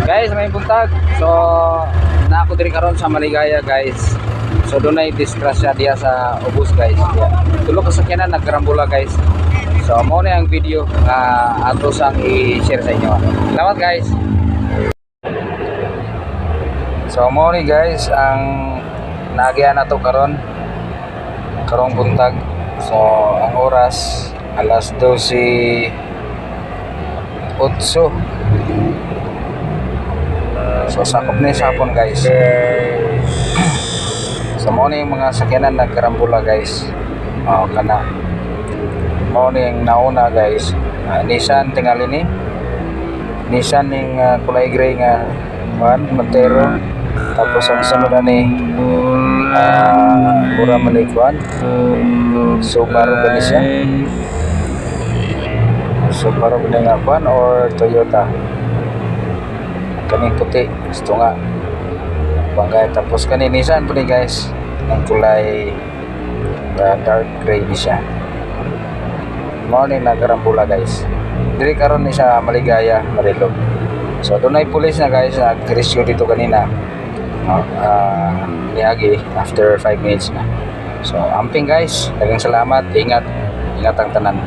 Guys, may buntag. So, na ako diri karon sa Maligaya, guys. So, doon ay disgrasya diya sa ubos, guys. Tulo ka sakyanan nagkarambula, guys. So, mo na ang video ato sang i-share sa inyo. Salamat, guys. So, mo ni guys ang naagyan na to karong buntag. So, ang oras alas 12:08. So sakop na sa hapon, guys. So mo ni mga sakyanan nagkarambula, guys. Kana mo ni ang nauna, guys. Nissan tingali ni Nissan ning kulay gray nga Montero. Tapos ang sunod na ni mura malikwan Subaru ba siya? Subaru ba nga kwan or Toyota? Kaning puti, gusto nga bangay. Tapos kanin Nissan po ni, guys, ng kulay dark gray ni siya. Morning nagarambula, guys. Diri karon ni sa Maligaya, Marilog. So doon ay pulis na, guys, nag-rescue dito kanina. Niyagi after 5 minutes na. So amping, guys, daghang salamat. Ingat ang tanan.